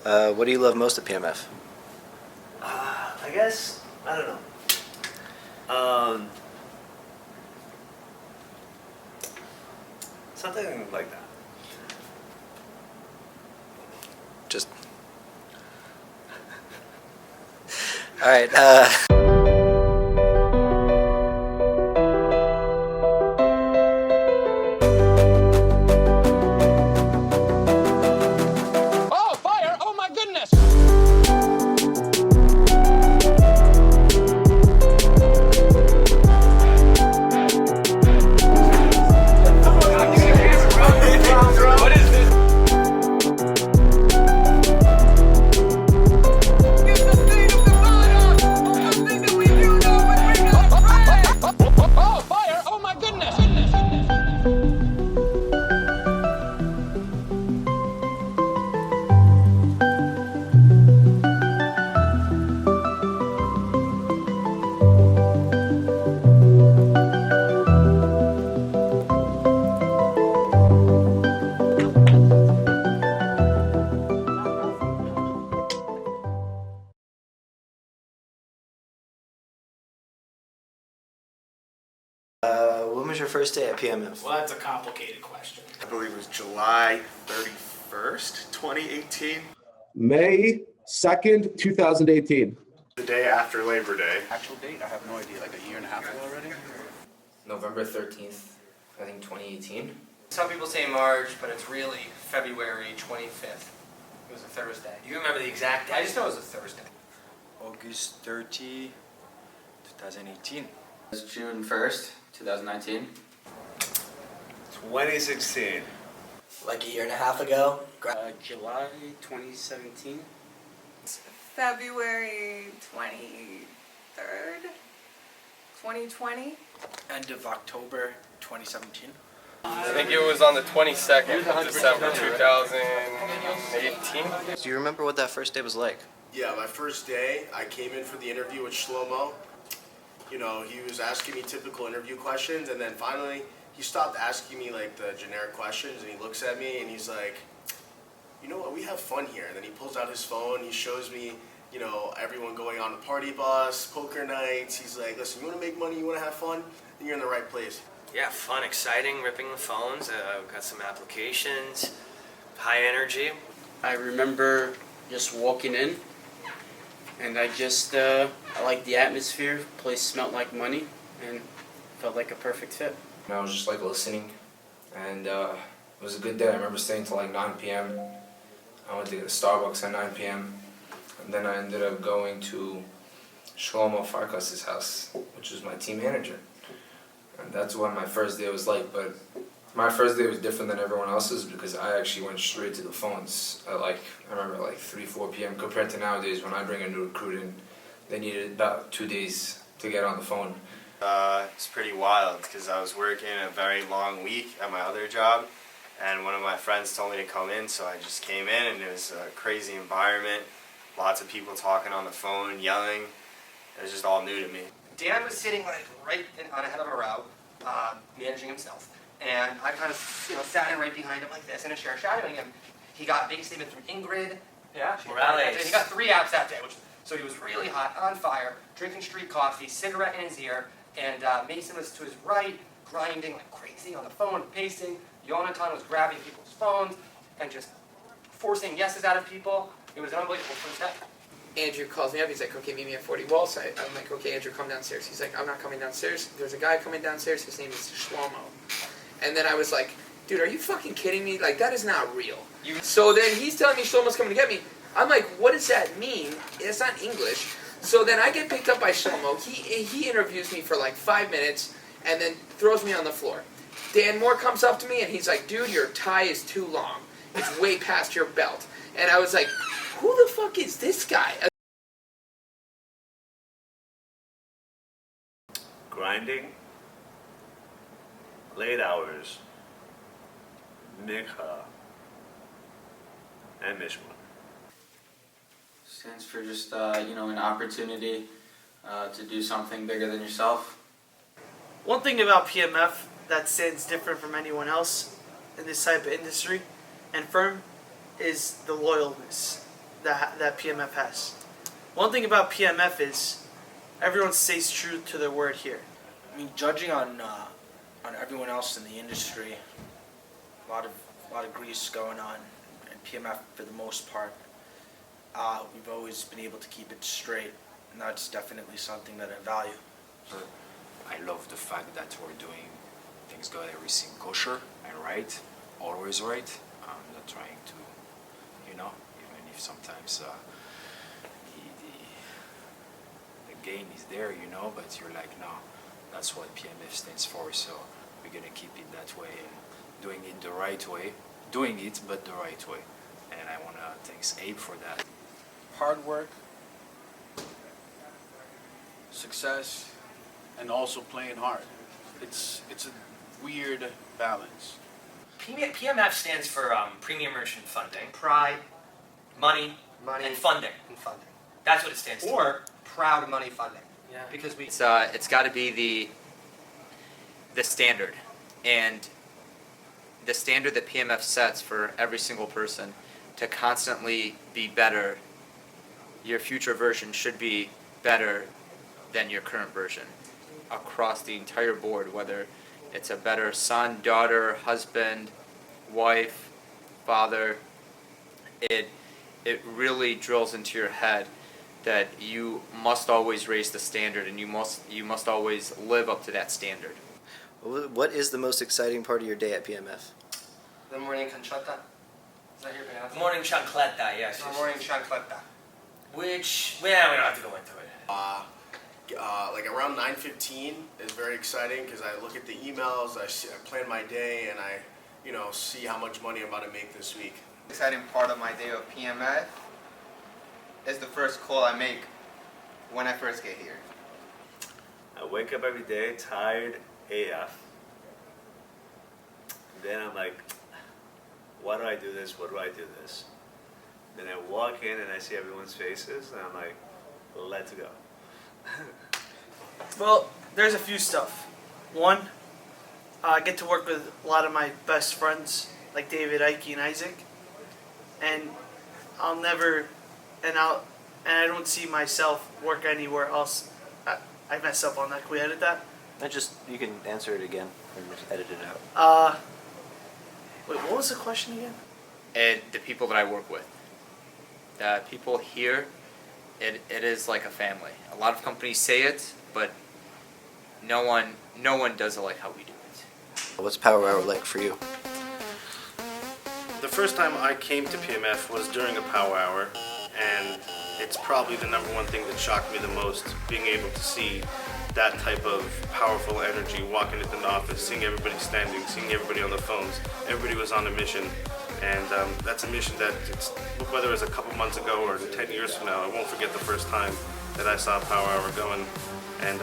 What do you love most at PMF? I guess, I don't know. Something like that. Just. All right. Oh, fire! Oh my goodness! What is this? Oh, fire! Oh my goodness! When was your first day at PMF? Well, that's a complicated question. I believe it was July 31st, 2018. May 2nd, 2018. The day after Labor Day. Actual date? I have no idea. Like a year and a half ago already? November 13th, I think 2018. Some people say March, but it's really February 25th. It was a Thursday. Do you remember the exact day? I just know it was a Thursday. August 30, 2018. It's June 1st, 2019. 2016. Like a year and a half ago. July 2017. February 23rd, 2020. End of October 2017. I think it was on the 22nd of December 2018. Do you remember what that first day was like? Yeah, my first day, I came in for the interview with Shlomo. You know, he was asking me typical interview questions, and then finally he stopped asking me like the generic questions, and he looks at me and he's like, you know what, we have fun here. And then he pulls out his phone, he shows me, you know, everyone going on the party bus, poker nights. He's like, listen, you want to make money, you want to have fun, then you're in the right place. Yeah, fun, exciting, ripping the phones. Got some applications, high energy. I remember just walking in, and I liked the atmosphere. Place smelled like money, and felt like a perfect fit. And I was just like listening, and it was a good day. I remember staying till like 9 p.m. I went to get a Starbucks at 9 p.m. and then I ended up going to Shlomo Farkas's house, which was my team manager. And that's what my first day was like, but my first day was different than everyone else's because I actually went straight to the phones at I remember like 3, 4 p.m. compared to nowadays when I bring a new recruit in, they needed about 2 days to get on the phone. It's pretty wild because I was working a very long week at my other job, and one of my friends told me to come in, so I just came in, and it was a crazy environment. Lots of people talking on the phone, yelling. It was just all new to me. Dan was sitting on a head of a row, managing himself. And I kind of, sat in right behind him like this in a chair shadowing him. He got a big statement from Ingrid. Yeah, he got 3 apps that day, so he was really hot, on fire, drinking street coffee, cigarette in his ear, and Mason was to his right, grinding like crazy on the phone, pacing. Yonatan was grabbing people's phones and just forcing yeses out of people. It was an unbelievable first day. Andrew calls me up, he's like, okay, meet me at 40 Wall site. I'm like, okay, Andrew, come downstairs. He's like, I'm not coming downstairs. There's a guy coming downstairs, his name is Shlomo. And then I was like, dude, are you fucking kidding me? Like, that is not real. So then he's telling me Shlomo's coming to get me. I'm like, what does that mean? It's not English. So then I get picked up by Shlomo. He interviews me for like 5 minutes and then throws me on the floor. Dan Moore comes up to me and he's like, dude, your tie is too long. It's way past your belt. And I was like, who the fuck is this guy? Grinding, late hours, Mikha, and Mishma. Stands for just, an opportunity to do something bigger than yourself. One thing about PMF that stands different from anyone else in this type of industry and firm is the loyalness. that PMF has. One thing about PMF is everyone stays true to their word here. I mean, judging on everyone else in the industry, a lot of grease going on, and PMF for the most part, we've always been able to keep it straight, and that's definitely something that I value. I love the fact that we're doing things good, everything kosher and right, always right. I'm not trying to, even if sometimes the gain is there, but you're like, no, that's what PMF stands for, so we're gonna keep it that way and doing it the right way, but the right way. And I wanna thank Abe for that. Hard work, success, and also playing hard. It's a weird balance. PMF stands for Premium Merchant Funding. Pride, money, and funding. That's what it stands for. Or proud money funding. Yeah. Because we. It's got to be the standard, and the standard that PMF sets for every single person to constantly be better. Your future version should be better than your current version across the entire board, whether it's a better son, daughter, husband, wife, father. It really drills into your head that you must always raise the standard, and you must always live up to that standard. What is the most exciting part of your day at PMF? The morning canchota. Is that your pronunciation? The morning chancleta, yes. The morning chancleta. Which, we don't have to go into it. Like around 9:15 is very exciting because I look at the emails, I plan my day, and I, see how much money I'm about to make this week. Exciting part of my day of PMF is the first call I make when I first get here. I wake up every day tired AF. Then I'm like, why do I do this? What do I do this? Then I walk in and I see everyone's faces, and I'm like, let's go. Well, there's a few stuff. One, I get to work with a lot of my best friends, like David, Ike, and Isaac, and I don't see myself work anywhere else. I messed up on that. Can we edit that? You can answer it again or just edit it out. Wait, what was the question again? And the people that I work with, the people here, it is like a family. A lot of companies say it, but no one does it like how we do it. What's Power Hour like for you? The first time I came to PMF was during a Power Hour, and it's probably the number one thing that shocked me the most, being able to see that type of powerful energy walking into the office, seeing everybody standing, seeing everybody on the phones. Everybody was on a mission, and that's a mission that, whether it was a couple months ago or 10 years from now, I won't forget the first time that I saw Power Hour going. And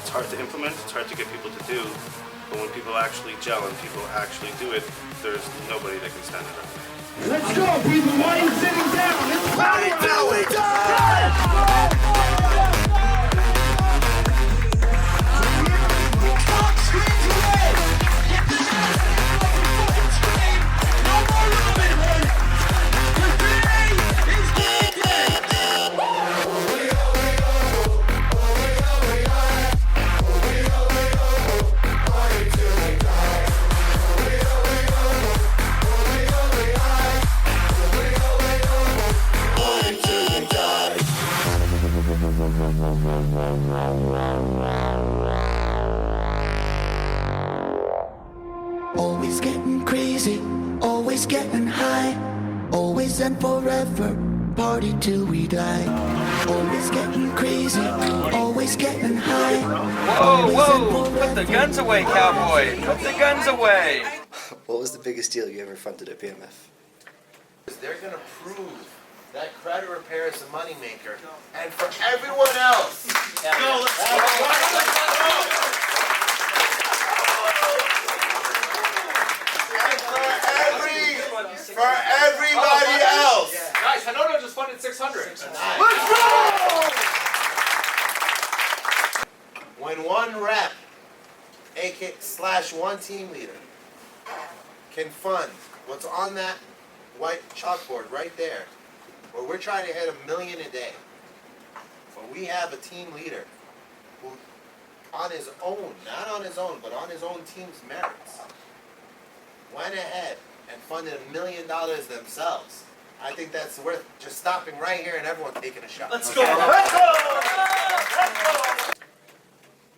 it's hard to implement, it's hard to get people to do, but when people actually gel and people actually do it, there's nobody that can stand it up. Let's go, people! Why are you sitting down? It's Power Hour! Always getting crazy, always getting high, always and forever, party till we die. Always getting crazy, always getting high. Whoa! Put the guns away, cowboy! Put the guns away! What was the biggest deal you ever fronted at PMF? They're going to prove that credit repair is a moneymaker. And for everyone else, for everybody else. Guys, Hanono just funded 600. Let's go! When one rep, /one team leader, can fund what's on that white chalkboard right there, or we're trying to hit $1 million a day. But we have a team leader who, on his own, not on his own, but on his own team's merits, went ahead and funded $1 million themselves. I think that's worth just stopping right here and everyone taking a shot. Let's go! Let's go! Let's go!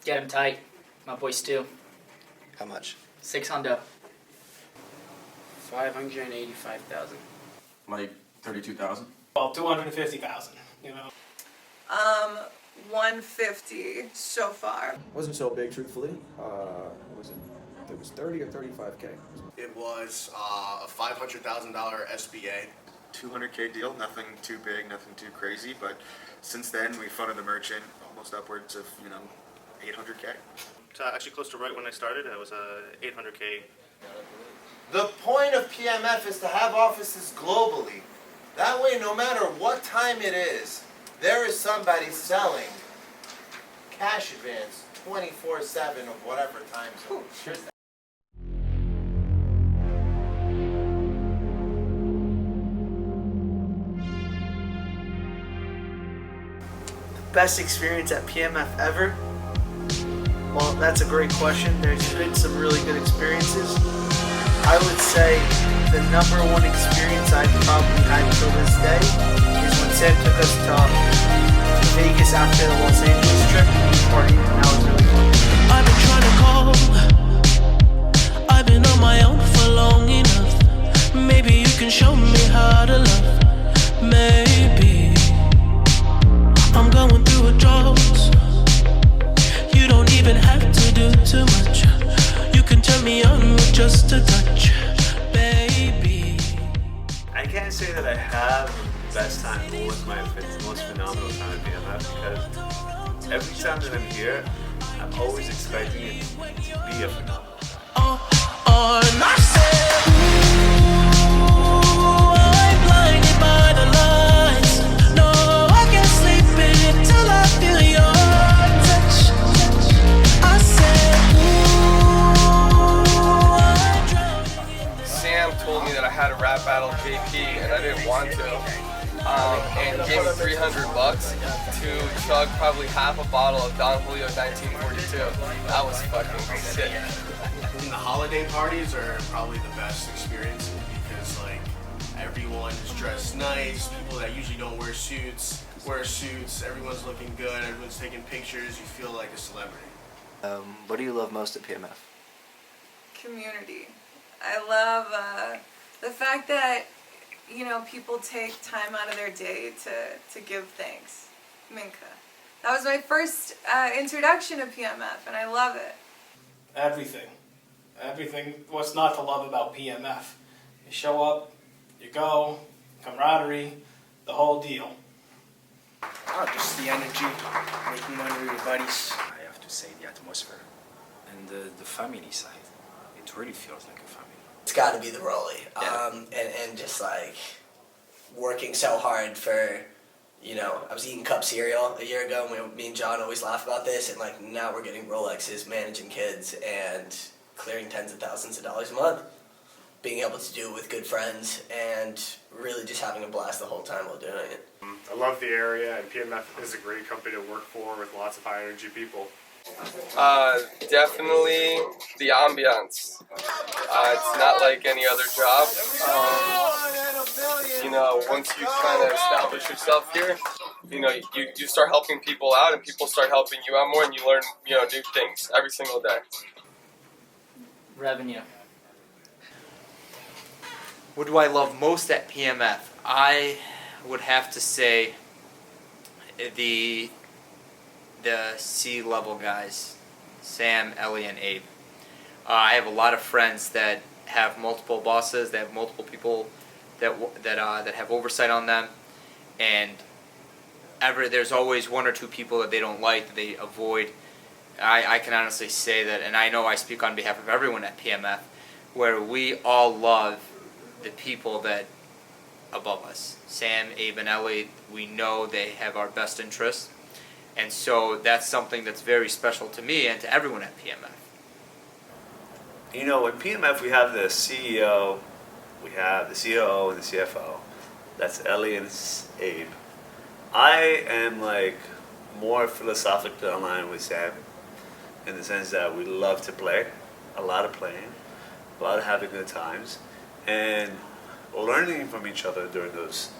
Get him tight. My boy Stu. How much? 600. 585,000. Like 32,000. Well, 250,000. You know. 150 so far. Wasn't so big, truthfully. It was 30 or 35K. It was a $500,000 SBA. 200K deal, nothing too big, nothing too crazy, but since then we funded the merchant almost upwards of 800K. It's actually close to right when I started. It was 800K. The point of PMF is to have offices globally. That way, no matter what time it is, there is somebody selling cash advance 24/7 of whatever time zone. Best experience at PMF ever? Well, that's a great question. There's been some really good experiences. I would say the number one experience I've probably had till this day is when Sam took us to Vegas after the Los Angeles trip. We partied, and that was really fun. I've been trying to call. I've been on my own for long enough. Maybe you can show me how to love. Maybe I'm going through a drought. You don't even have to do too much. You can turn me on with just a touch, baby. I can't say that I have the best time, but was my most phenomenal time at BMF because every time that I'm here, I'm always expecting it to be a phenomenal time. And I said, ooh, I'm blinded by the lights. No, I can't sleep until I feel your touch. I said, ooh, I'm drowning. Sam told me that I had to rap battle JP, and I didn't want to. And gave me $300 to chug probably half a bottle of Don Julio 1942. That was fucking sick. And the holiday parties are probably the best experiences because like everyone is dressed nice. People that usually don't wear suits wear suits. Everyone's looking good. Everyone's taking pictures. You feel like a celebrity. What do you love most at PMF? Community. I love the fact that, you know, people take time out of their day to give thanks. Minka. That was my first introduction to PMF, and I love it. Everything. Everything. What's not to love about PMF? You show up, you go, camaraderie, the whole deal. Oh, just the energy, making money with your buddies. I have to say the atmosphere and the family side. It really feels like a family. It's got to be the Rolly, and just like working so hard for, you know, I was eating cup cereal a year ago, and me and John always laugh about this, and like now we're getting Rolexes, managing kids, and clearing tens of thousands of dollars a month. Being able to do it with good friends, and really just having a blast the whole time while doing it. I love the area, and PMF is a great company to work for with lots of high energy people. Definitely the ambiance. It's not like any other job. You know, once you kind of establish yourself here, you know, you start helping people out, and people start helping you out more, and you learn, you know, new things every single day. Revenue. What do I love most at PMF? I would have to say the C-level guys, Sam, Ellie, and Abe. I have a lot of friends that have multiple bosses, that have multiple people that have oversight on them, and there's always one or two people that they don't like, that they avoid. I can honestly say that, and I know I speak on behalf of everyone at PMF, where we all love the people that above us. Sam, Abe, and Ellie, we know they have our best interests. And so that's something that's very special to me and to everyone at PMF. You know, at PMF we have the CEO, we have the COO, and the CFO. That's Ellie and Abe. I am like more philosophically aligned with Sam in the sense that we love to play, a lot of playing, a lot of having good times, and learning from each other during those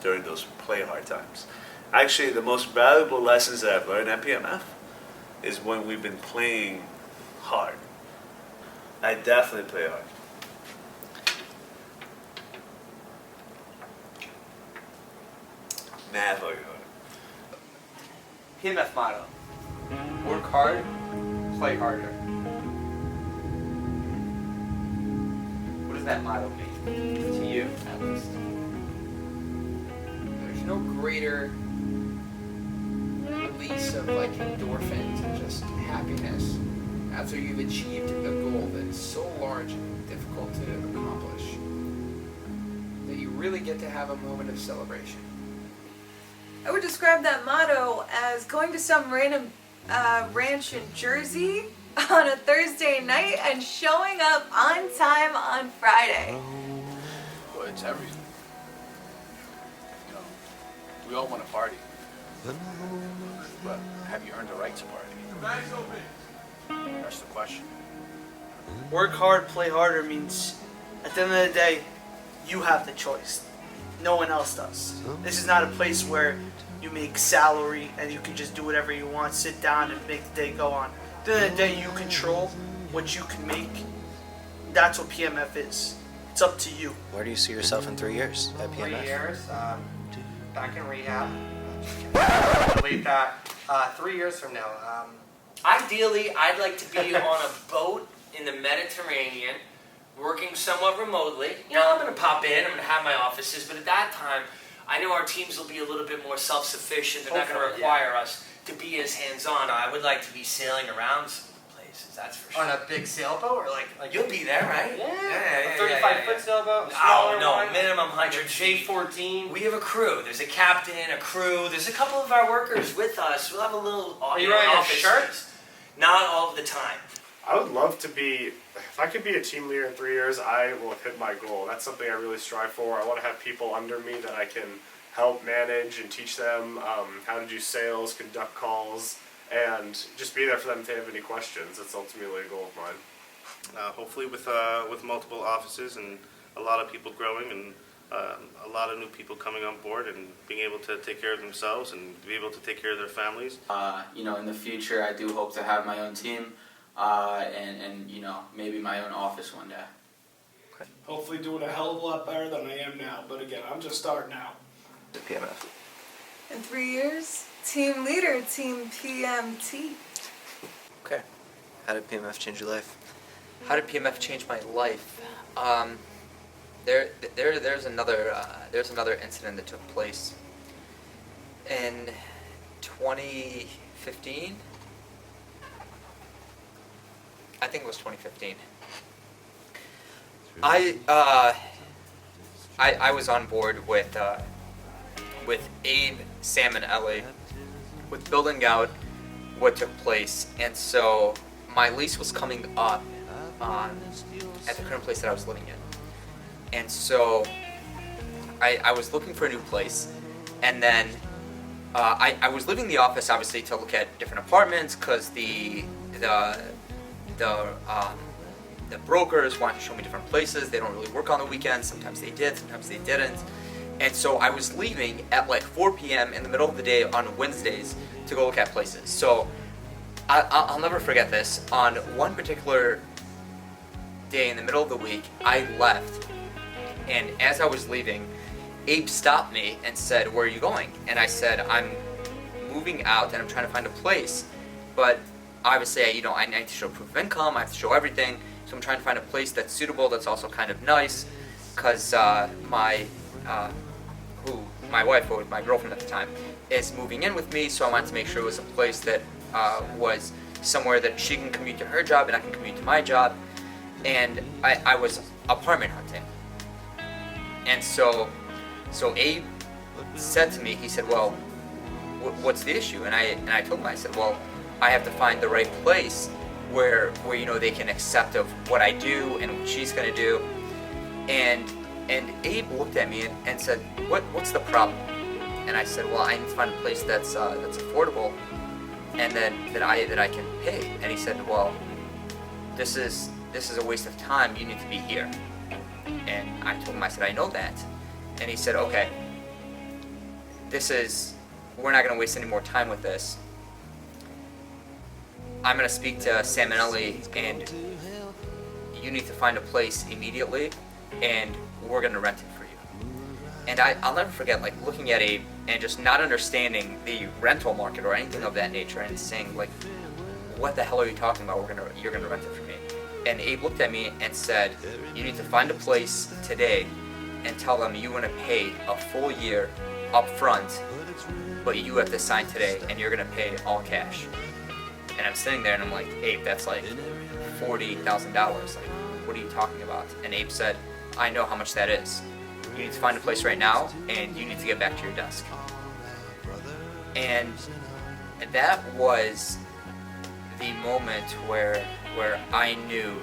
play hard times. Actually, the most valuable lessons that I've learned at PMF is when we've been playing hard. I definitely play hard. Math or PMF motto: work hard, play harder. What does that motto mean to you, at least? There's no greater release of like endorphins and just happiness after you've achieved a goal that's so large and difficult to accomplish that you really get to have a moment of celebration. I would describe that motto as going to some random ranch in Jersey on a Thursday night and showing up on time on Friday. Well, it's everything. You know, we all want to party. But have you earned the right to party? That's the question. Work hard, play harder means at the end of the day, you have the choice. No one else does. This is not a place where you make salary and you can just do whatever you want, sit down and make the day go on. At the end of the day, you control what you can make. That's what PMF is. It's up to you. Where do you see yourself in 3 years at PMF? 3 years, back in rehab. I believe that 3 years from now. Ideally, I'd like to be on a boat in the Mediterranean, working somewhat remotely. You know, I'm going to pop in, I'm going to have my offices, but at that time, I know our teams will be a little bit more self-sufficient. They're not going to require us to be as hands-on. I would like to be sailing around some places, that's for sure. On a big sailboat, or like You'll be there, right? a 35-foot sailboat? Oh, no, minimum 100 J14. We have a crew. There's a captain, a crew. There's a couple of our workers with us. We'll have a little Are you wearing a office shirt? space. Not all of the time. I would love to be, if I could be a team leader in 3 years, I will have hit my goal. That's something I really strive for. I want to have people under me that I can help manage and teach them how to do sales, conduct calls, and just be there for them if they have any questions. That's ultimately a goal of mine. Hopefully with multiple offices and a lot of people growing and a lot of new people coming on board and being able to take care of themselves and be able to take care of their families. You know, in the future, I do hope to have my own team and you know, maybe my own office one day. Hopefully doing a hell of a lot better than I am now. But again, I'm just starting out. The PMF. In 3 years, team leader, team PMT. Okay. How did PMF change your life? How did PMF change my life? There's another incident that took place in 2015. I think it was 2015. I was on board with Abe, Sam, and Ellie with building out what took place, and so my lease was coming up at the current place that I was living in, and so I was looking for a new place, and then I was leaving the office obviously to look at different apartments because the brokers wanted to show me different places. They don't really work on the weekends. Sometimes they did, sometimes they didn't. And so I was leaving at like 4 p.m. in the middle of the day on Wednesdays to go look at places. So I'll never forget this. On one particular day in the middle of the week, I left. And as I was leaving, Abe stopped me and said, "Where are you going?" And I said, "I'm moving out and I'm trying to find a place. But obviously, I need to show proof of income. I have to show everything. So I'm trying to find a place that's suitable, that's also kind of nice, because my wife, or my girlfriend at the time, is moving in with me. So I wanted to make sure it was a place that was somewhere that she can commute to her job and I can commute to my job. And I was apartment hunting. And so Abe said to me, he said, "Well, what's the issue?" And I told him, I said, "Well, I have to find the right place where they can accept of what I do and what she's gonna do." And And Abe looked at me and said, "What's the problem?" And I said, "Well, I need to find a place that's affordable, and that I can pay." And he said, "Well, this is a waste of time. You need to be here." And I told him, I said, "I know that." And he said, "Okay, we're not going to waste any more time with this. I'm going to speak to Sam and Ellie, and you need to find a place immediately, and we're going to rent it for you." And I'll never forget, like, looking at Abe and just not understanding the rental market or anything of that nature, and saying, like, "What the hell are you talking about? You're going to rent it for me." And Abe looked at me and said, "You need to find a place today and tell them you want to pay a full year up front, but you have to sign today, and you're going to pay all cash." And I'm sitting there and I'm like, "Abe, that's like $40,000. Like, what are you talking about?" And Abe said, "I know how much that is. You need to find a place right now, and you need to get back to your desk." And that was the moment where I knew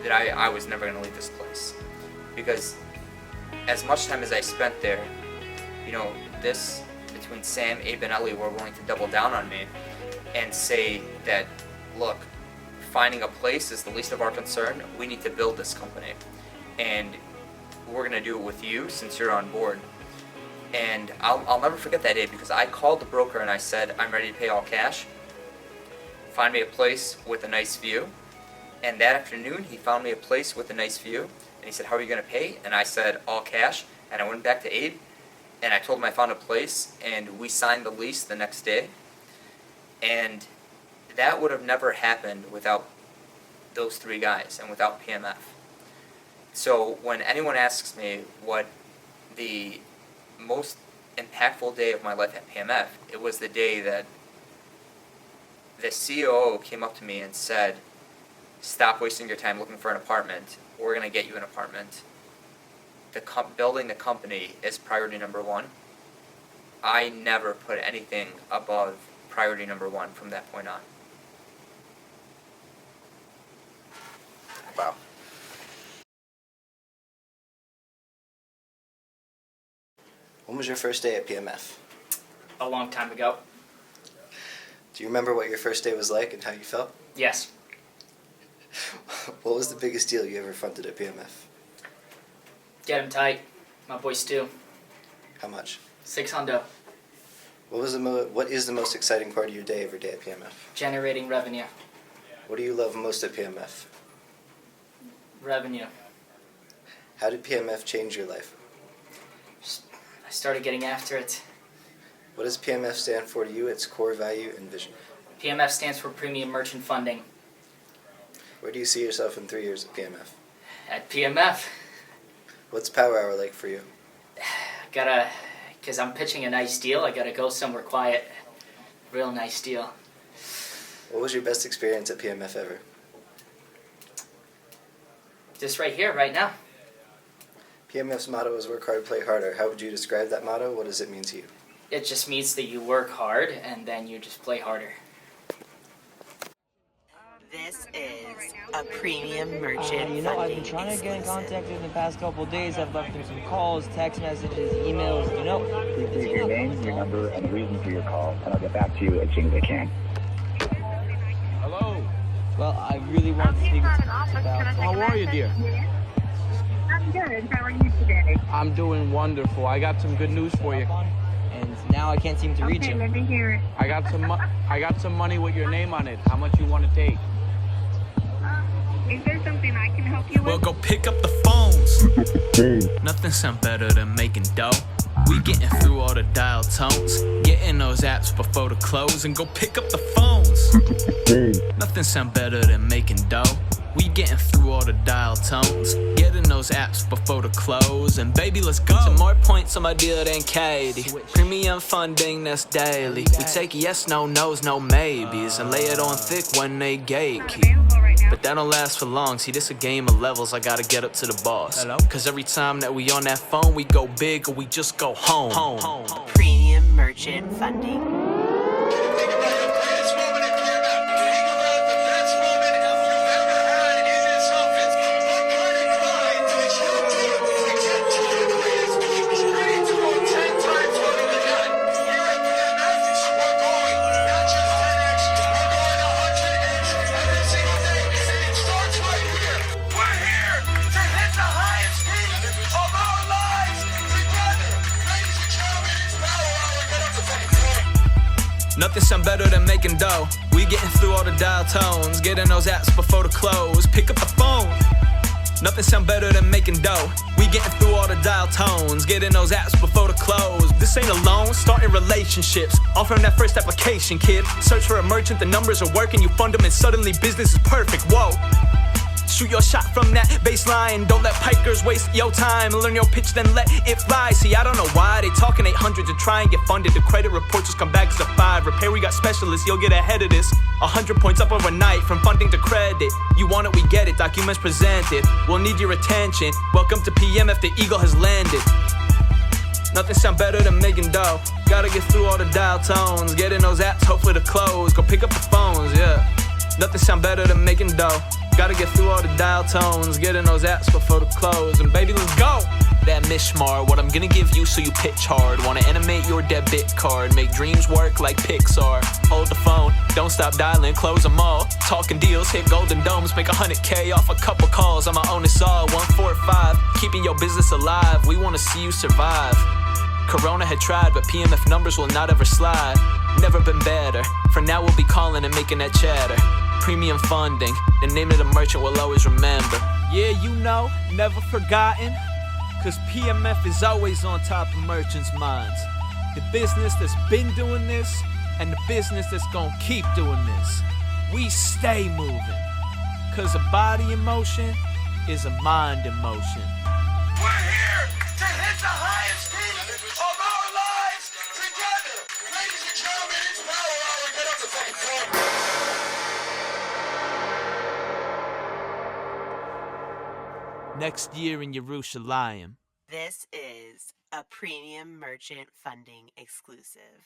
that I was never going to leave this place. Because as much time as I spent there, you know, between Sam, Abe, and Ellie were willing to double down on me and say that, "Look, finding a place is the least of our concern. We need to build this company, and we're going to do it with you since you're on board." And I'll never forget that day, because I called the broker and I said, "I'm ready to pay all cash. Find me a place with a nice view." And that afternoon, he found me a place with a nice view. And he said, "How are you going to pay?" And I said, "All cash." And I went back to Abe, and I told him I found a place, and we signed the lease the next day. And that would have never happened without those three guys and without PMF. So when anyone asks me what the most impactful day of my life at PMF, it was the day that the COO came up to me and said, "Stop wasting your time looking for an apartment. We're going to get you an apartment. Building the company is priority number one." I never put anything above priority number one from that point on. Wow. When was your first day at PMF? A long time ago. Do you remember what your first day was like and how you felt? Yes. What was the biggest deal you ever funded at PMF? Get him tight. My boy Stu. How much? 600. What is the most exciting part of your day every day at PMF? Generating revenue. What do you love most at PMF? Revenue. How did PMF change your life? I started getting after it. What does PMF stand for to you, its core value and vision? PMF stands for Premium Merchant Funding. Where do you see yourself in 3 years at PMF? At PMF. What's Power Hour like for you? Because I'm pitching a nice deal, I gotta go somewhere quiet. Real nice deal. What was your best experience at PMF ever? Just right here, right now. PMF's motto is work hard, play harder. How would you describe that motto? What does it mean to you? It just means that you work hard and then you just play harder. This is a Premium Merchant You know, I've been Funding trying to get in exclusive. contact with him the past couple of days. I've left him some calls, text messages, emails. You know, Please leave your name, your number, and the reason for your call, and I'll get back to you as soon as I can. Hello. Well, I really want to speak with you about. How are you, dear? I'm good. How are you today? I'm doing wonderful. I got some good news for you. And now I can't seem to reach Okay, him. let me hear it. I got some money with your name on it. How much you want to take? Is there something I can help you Well, with? go pick up the phones. Nothing sound better than making dough. We getting through all the dial tones, getting those apps before the close, and go pick up the phones. Nothing sound better than making dough. We getting through all the dial tones, getting those apps before the close, and baby, let's go. Some more points on my deal than Katie. Premium funding, that's daily. We take yes, no, no's, no maybes, and lay it on thick when they gatekeep. But that don't last for long. See, this a game of levels. I gotta get up to the boss. Cause every time that we on that phone, we go big or we just go home. Premium Merchant Funding. Nothing sound better than making dough. We getting through all the dial tones, getting those apps before the close. Pick up the phone. Nothing sound better than making dough. We getting through all the dial tones, getting those apps before the close. This ain't alone, starting relationships. Offering that first application, kid. Search for a merchant, the numbers are working. You fund them and suddenly business is perfect. Whoa. Shoot your shot from that baseline. Don't let pikers waste your time. Learn your pitch, then let it fly. See, I don't know why they talking 800 to try and get funded. The credit reports just come back as a 5. Repair, we got specialists, you'll get ahead of this. 100 points up overnight, from funding to credit. You want it, we get it, documents presented. We'll need your attention. Welcome to PMF, the eagle has landed. Nothing sound better than making dough. Gotta get through all the dial tones, getting those apps hopefully to close. Go pick up the phones, yeah. Nothing sound better than making dough. Gotta get through all the dial tones, getting those apps before the close. And baby, let's go! That mishmar, what I'm gonna give you so you pitch hard. Wanna animate your debit card, make dreams work like Pixar. Hold the phone, don't stop dialing, close them all. Talking deals, hit golden domes, make 100K off a couple calls. I'm own this all, 145, keeping your business alive. We wanna see you survive. Corona had tried, but PMF numbers will not ever slide. Never been better. For now, we'll be calling and making that chatter. Premium funding, the name of the merchant we'll always remember. Yeah, you know, never forgotten. Cause PMF is always on top of merchants' minds. The business that's been doing this, and the business that's gonna keep doing this. We stay moving. Cause a body in motion is a mind in motion. We're here to hit the highest peak of our lives together. Ladies and gentlemen, it's Power Hour. Get on the fucking floor. Next year in Jerusalem. This is a Premium Merchant Funding exclusive.